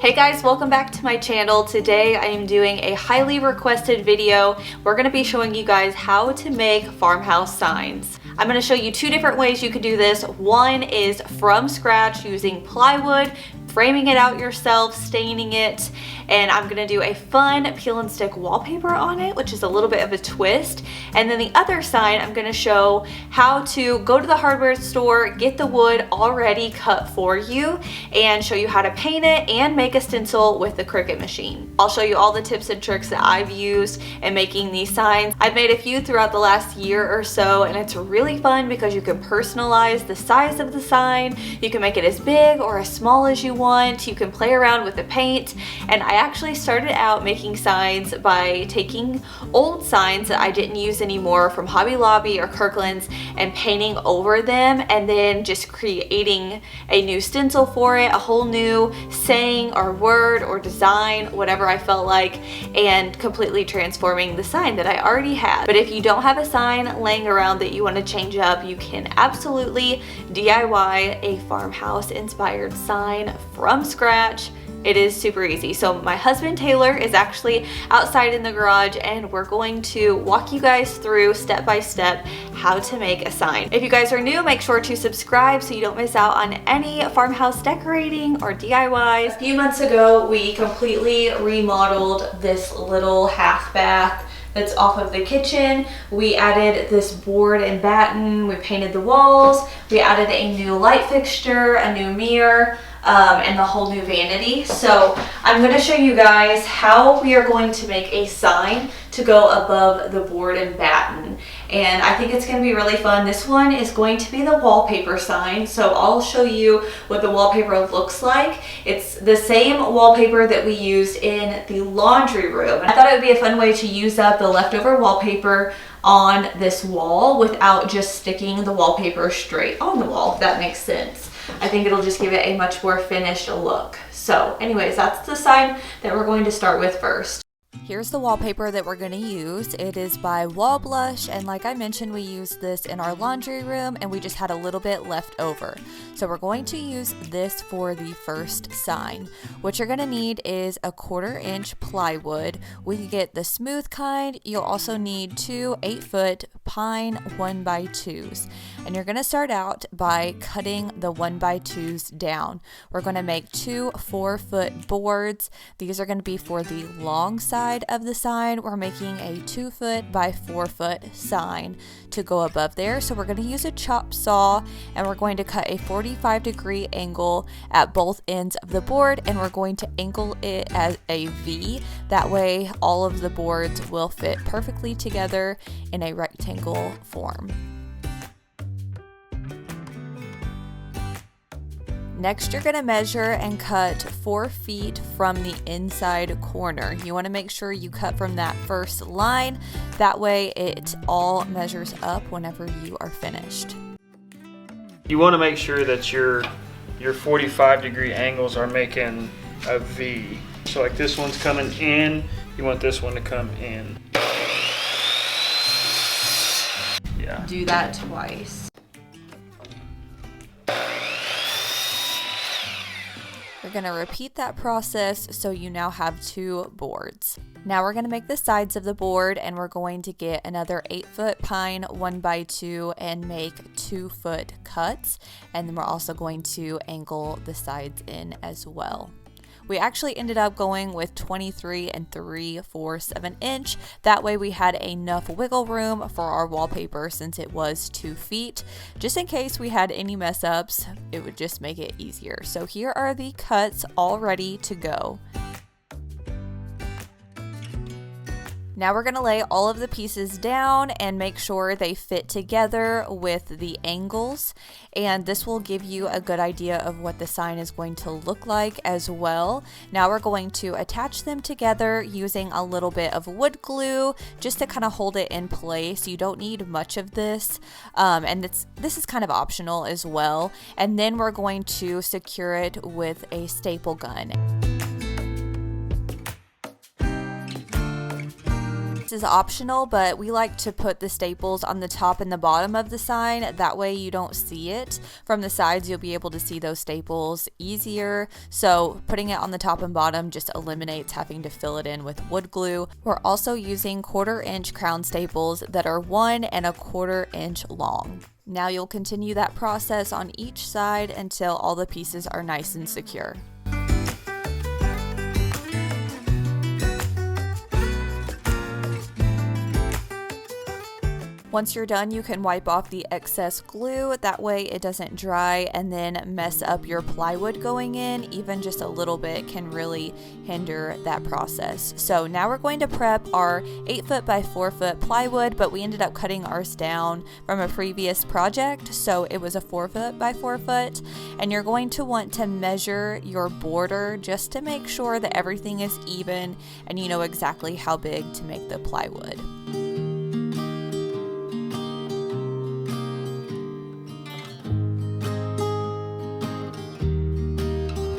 Hey guys, welcome back to my channel. Today I am doing a highly requested video. We're going to be showing you guys how to make farmhouse signs. I'm going to show you two different ways you could do this. One is from scratch using plywood, framing it out yourself, staining it, and I'm going to do a fun peel and stick wallpaper on it, which is a little bit of a twist. And then the other side, I'm going to show how to go to the hardware store, get the wood already cut for you, and show you how to paint it and make a stencil with the Cricut machine. I'll show you all the tips and tricks that I've used in making these signs. I've made a few throughout the last year or so, and it's really fun because you can personalize the size of the sign. You can make it as big or as small as you want. You can play around with the paint. And I actually started out making signs by taking old signs that I didn't use anymore from Hobby Lobby or Kirkland's and painting over them, and then just creating a new stencil for it, a whole new saying or word or design, whatever I felt like, and completely transforming the sign that I already had. But if you don't have a sign laying around that you want to change up, you can absolutely DIY a farmhouse inspired sign from scratch. It is super easy. So my husband Taylor is actually outside in the garage, and we're going to walk you guys through step by step how to make a sign. If you guys are new, make sure to subscribe so you don't miss out on any farmhouse decorating or DIYs. A few months ago, we completely remodeled this little half bath that's off of the kitchen. We added this board and batten, we painted the walls, we added a new light fixture, a new mirror, and the whole new vanity. So I'm going to show you guys how we are going to make a sign to go above the board and batten. And I think it's going to be really fun. This one is going to be the wallpaper sign. So I'll show you what the wallpaper looks like. It's the same wallpaper that we used in the laundry room. I thought it would be a fun way to use up the leftover wallpaper on this wall without just sticking the wallpaper straight on the wall, if that makes sense. I think it'll just give it a much more finished look. So anyways, that's the sign that we're going to start with first. Here's the wallpaper that we're going to use. It is by Wall Blush, and like I mentioned, we used this in our laundry room and we just had a little bit left over. So we're going to use this for the first sign. What you're going to need is a 1/4 inch plywood. We can get the smooth kind. You'll also need two 8-foot pine 1x2s. And you're going to start out by cutting the 1x2s down. We're going to make two 4-foot boards. These are going to be for the long side of the sign. We're making a 2-foot by 4-foot sign to go above there. So we're going to use a chop saw, and we're going to cut a 45-degree angle at both ends of the board, and we're going to angle it as a V. That way all of the boards will fit perfectly together in a rectangle form. Next, you're going to measure and cut 4 feet from the inside corner. You want to make sure you cut from that first line. That way it all measures up whenever you are finished. You want to make sure that your 45-degree angles are making a V. So like this one's coming in, you want this one to come in. Yeah. Do that twice. We're going to repeat that process so you now have 2 boards. Now we're going to make the sides of the board, and we're going to get another 8-foot pine 1x2 and make 2-foot cuts. And then we're also going to angle the sides in as well. We actually ended up going with 23 3/4 inch. That way we had enough wiggle room for our wallpaper since it was 2 feet. Just in case we had any mess ups, it would just make it easier. So here are the cuts all ready to go. Now we're going to lay all of the pieces down and make sure they fit together with the angles, and this will give you a good idea of what the sign is going to look like as well. Now we're going to attach them together using a little bit of wood glue just to kind of hold it in place. You don't need much of this, and this is kind of optional as well. And then we're going to secure it with a staple gun. This is optional, but we like to put the staples on the top and the bottom of the sign. That way you don't see it. From the sides, you'll be able to see those staples easier. So putting it on the top and bottom just eliminates having to fill it in with wood glue. We're also using 1/4 inch crown staples that are 1 1/4 inch long. Now you'll continue that process on each side until all the pieces are nice and secure. Once you're done, you can wipe off the excess glue. That way it doesn't dry and then mess up your plywood going in. Even just a little bit can really hinder that process. So now we're going to prep our 8 foot by 4 foot plywood, but we ended up cutting ours down from a previous project. So it was a 4 foot by 4 foot. And you're going to want to measure your border just to make sure that everything is even and you know exactly how big to make the plywood.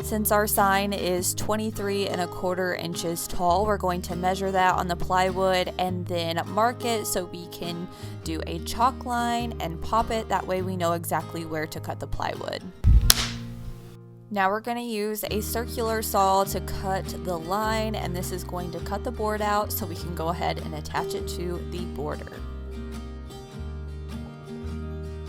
Since our sign is 23 1/4 inches tall, we're going to measure that on the plywood and then mark it so we can do a chalk line and pop it. That way we know exactly where to cut the plywood. Now we're going to use a circular saw to cut the line, and this is going to cut the board out so we can go ahead and attach it to the border.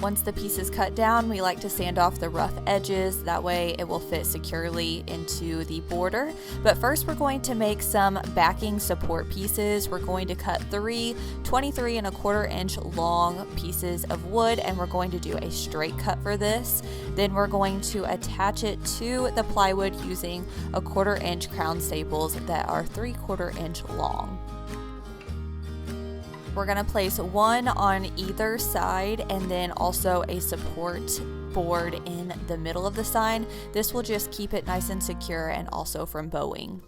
Once the piece is cut down, we like to sand off the rough edges. That way it will fit securely into the border. But first we're going to make some backing support pieces. We're going to cut 3 23 1/4 inch long pieces of wood, and we're going to do a straight cut for this. Then we're going to attach it to the plywood using 1/4 inch crown staples that are 3/4 inch long. We're going to place one on either side and then also a support board in the middle of the sign. This will just keep it nice and secure and also from bowing.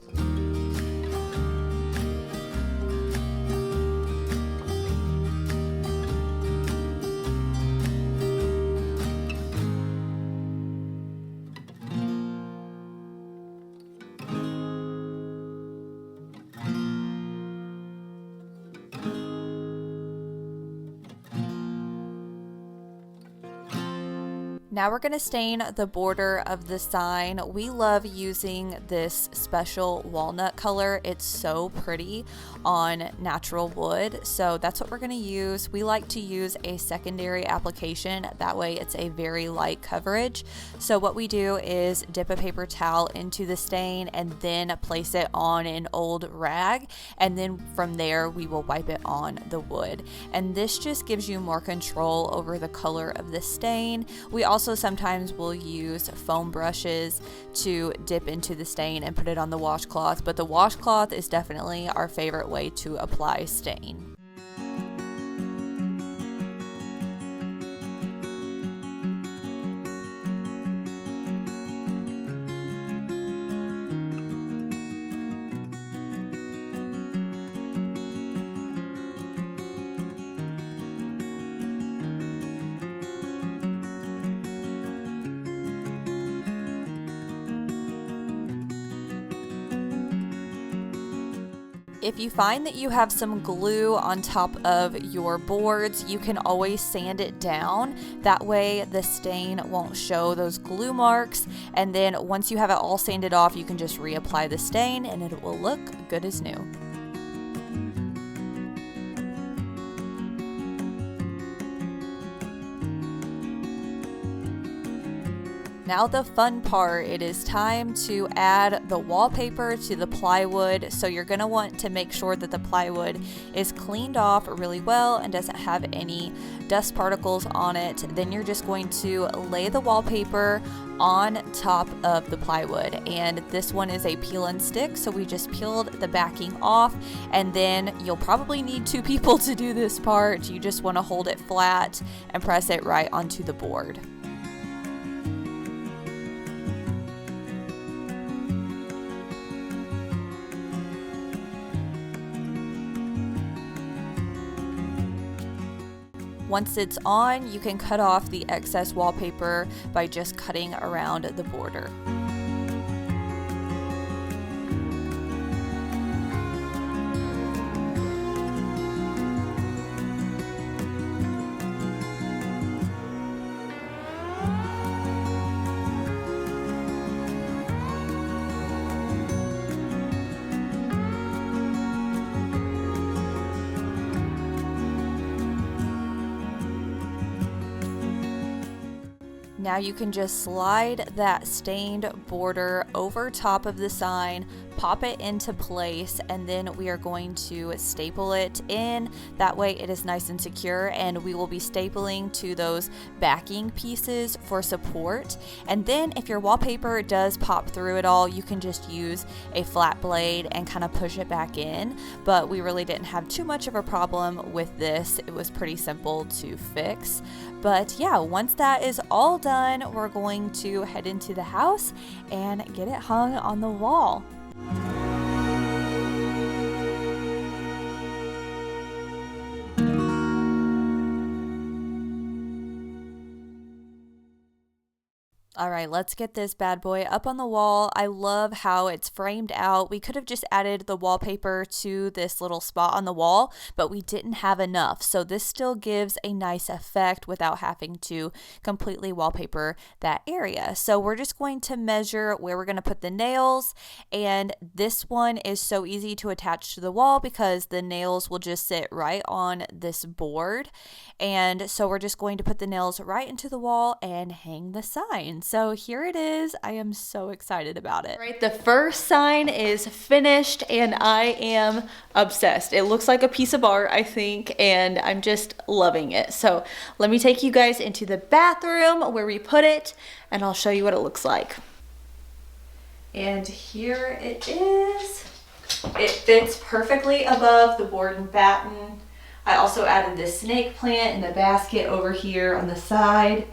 Now we're going to stain the border of the sign. We love using this special walnut color. It's so pretty on natural wood. So that's what we're going to use. We like to use a secondary application. That way it's a very light coverage. So what we do is dip a paper towel into the stain and then place it on an old rag. And then from there we will wipe it on the wood. And this just gives you more control over the color of the stain. We also sometimes will use foam brushes to dip into the stain and put it on the washcloth, but the washcloth is definitely our favorite way to apply stain. If you find that you have some glue on top of your boards, you can always sand it down. That way the stain won't show those glue marks. And then once you have it all sanded off, you can just reapply the stain and it will look good as new. Now the fun part, it is time to add the wallpaper to the plywood. So you're going to want to make sure that the plywood is cleaned off really well and doesn't have any dust particles on it. Then you're just going to lay the wallpaper on top of the plywood, and this one is a peel and stick, so we just peeled the backing off, and then you'll probably need 2 people to do this part. You just want to hold it flat and press it right onto the board. Once it's on, you can cut off the excess wallpaper by just cutting around the border. now you can just slide that stained border over top of the sign, pop it into place, and then we are going to staple it in. That way it is nice and secure, and we will be stapling to those backing pieces for support. And then if your wallpaper does pop through it all, you can just use a flat blade and kind of push it back in. But we really didn't have too much of a problem with this. It was pretty simple to fix. But yeah, once that is all done, we're going to head into the house and get it hung on the wall. All right, let's get this bad boy up on the wall. I love how it's framed out. We could have just added the wallpaper to this little spot on the wall, but we didn't have enough. So this still gives a nice effect without having to completely wallpaper that area. So we're just going to measure where we're going to put the nails. And this one is so easy to attach to the wall because the nails will just sit right on this board. And so we're just going to put the nails right into the wall and hang the sign. So here it is. I am so excited about it. All right, the first sign is finished and I am obsessed. It looks like a piece of art, I think, and I'm just loving it. So let me take you guys into the bathroom where we put it and I'll show you what it looks like. And here it is. It fits perfectly above the board and batten. I also added this snake plant in the basket over here on the side.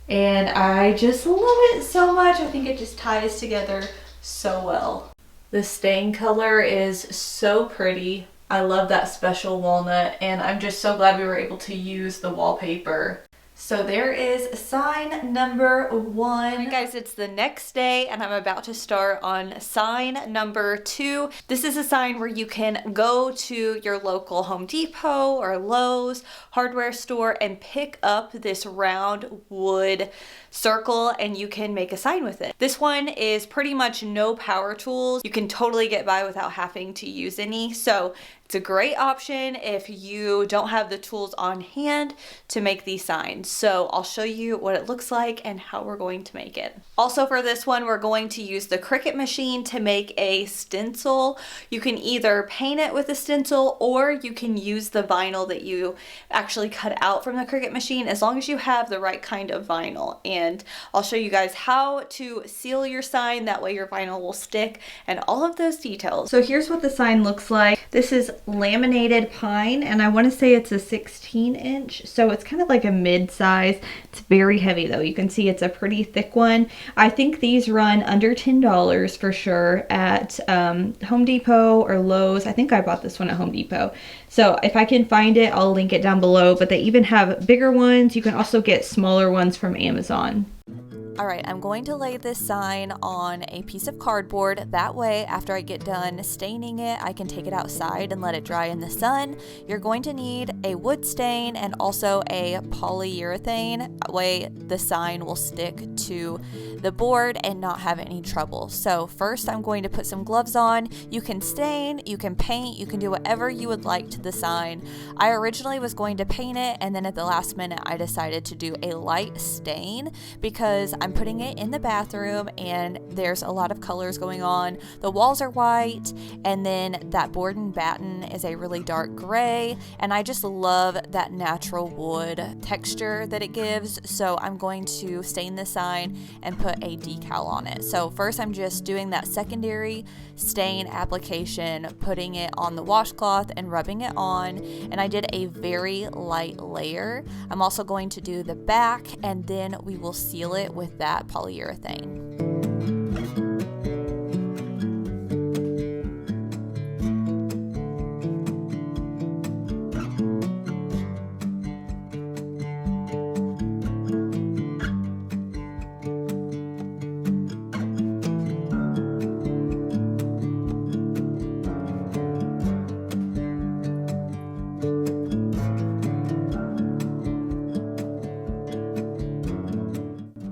And I just love it so much. I think it just ties together so well. The stain color is so pretty. I love that special walnut, and I'm just so glad we were able to use the wallpaper. So there is sign number 1. Right, guys, it's the next day and I'm about to start on sign number 2. This is a sign where you can go to your local Home Depot or Lowe's hardware store and pick up this round wood circle and you can make a sign with it. This one is pretty much no power tools. You can totally get by without having to use any. So it's a great option if you don't have the tools on hand to make these signs. So I'll show you what it looks like and how we're going to make it. Also for this one, we're going to use the Cricut machine to make a stencil. You can either paint it with a stencil or you can use the vinyl that you actually cut out from the Cricut machine, as long as you have the right kind of vinyl. And I'll show you guys how to seal your sign, that way your vinyl will stick, and all of those details. So here's what the sign looks like. This is laminated pine, and I want to say it's a 16-inch, so it's kind of like a mid-size. It's very heavy though. You can see it's a pretty thick one. I think these run under $10 for sure at Home Depot or Lowe's. I think I bought this one at Home Depot. So if I can find it, I'll link it down below, but they even have bigger ones. You can also get smaller ones from Amazon. All right, I'm going to lay this sign on a piece of cardboard. That way, after I get done staining it, I can take it outside and let it dry in the sun. You're going to need a wood stain and also a polyurethane. That way, the sign will stick to the board and not have any trouble. So first, I'm going to put some gloves on. You can stain, you can paint, you can do whatever you would like to the sign. I originally was going to paint it, and then at the last minute, I decided to do a light stain because I'm putting it in the bathroom and there's a lot of colors going on. The walls are white, and then that board and batten is a really dark gray, and I just love that natural wood texture that it gives. So I'm going to stain the sign and put a decal on it. So first I'm just doing that secondary stain application, putting it on the washcloth and rubbing it on, and I did a very light layer. I'm also going to do the back, and then we will seal it with that polyurethane.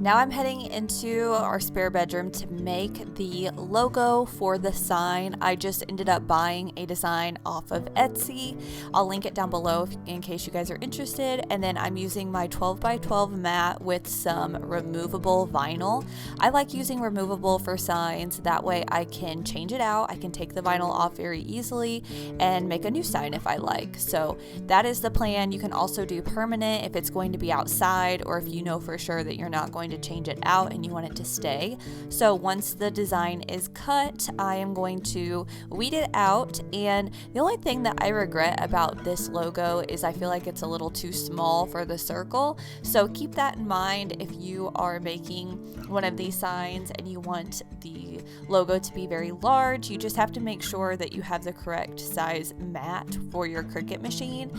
Now I'm heading into our spare bedroom to make the logo for the sign. I just ended up buying a design off of Etsy. I'll link it down below in case you guys are interested. And then I'm using my 12 by 12 mat with some removable vinyl. I like using removable for signs. That way I can change it out. I can take the vinyl off very easily and make a new sign if I like. So that is the plan. You can also do permanent if it's going to be outside, or if you know for sure that you're not going to change it out and you want it to stay. So once the design is cut, I am going to weed it out. And the only thing that I regret about this logo is I feel like it's a little too small for the circle. So keep that in mind if you are making one of these signs and you want the logo to be very large. You just have to make sure that you have the correct size mat for your Cricut machine.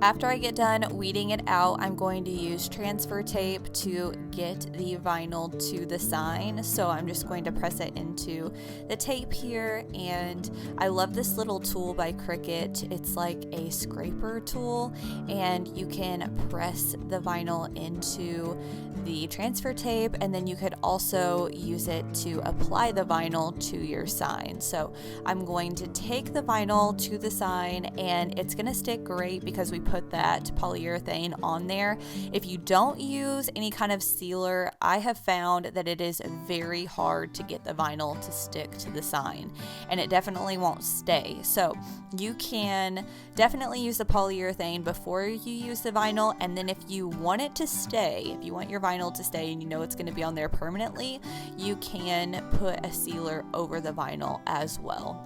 After I get done weeding it out, I'm going to use transfer tape to get the vinyl to the sign. So I'm just going to press it into the tape here. And I love this little tool by Cricut. It's like a scraper tool, and you can press the vinyl into the transfer tape, and then you could also use it to apply the vinyl to your sign. So I'm going to take the vinyl to the sign, and it's going to stick great because we put that polyurethane on there. If you don't use any kind of sealer, I have found that it is very hard to get the vinyl to stick to the sign, and it definitely won't stay. So you can definitely use the polyurethane before you use the vinyl, and then if you want it to stay, if you want your vinyl to stay and you know it's going to be on there permanently, you can put a sealer over the vinyl as well.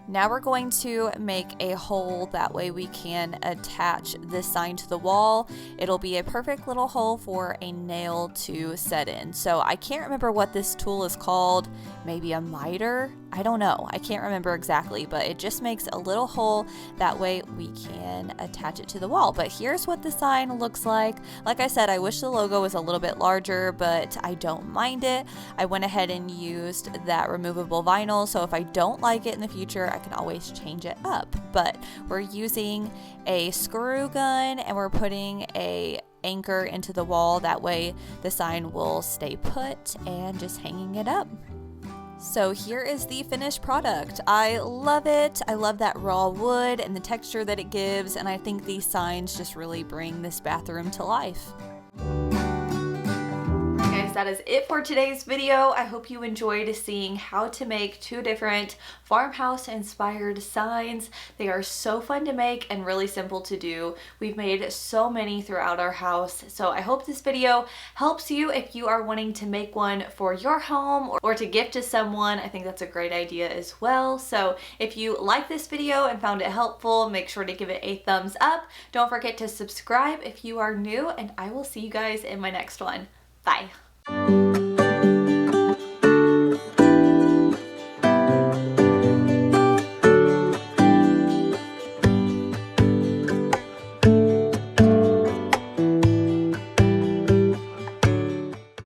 Now we're going to make a hole, that way we can attach this sign to the wall. It'll be a perfect little hole for a nail to set in. So I can't remember what this tool is called, maybe a miter? I don't know, I can't remember exactly, but it just makes a little hole, that way we can attach it to the wall. But here's what the sign looks like. Like I said, I wish the logo was a little bit larger, but I don't mind it. I went ahead and used that removable vinyl, so if I don't like it in the future, I can always change it up. But we're using a screw gun and we're putting a anchor into the wall, that way the sign will stay put, and just hanging it up. So here is the finished product. I love it. I love that raw wood and the texture that it gives, and I think these signs just really bring this bathroom to life. That is it for today's video. I hope you enjoyed seeing how to make two different farmhouse inspired signs. They are so fun to make and really simple to do. We've made so many throughout our house, so I hope this video helps you if you are wanting to make one for your home or to gift to someone. I think that's a great idea as well. So if you like this video and found it helpful, make sure to give it a thumbs up. Don't forget to subscribe if you are new, and I will see you guys in my next one. Bye.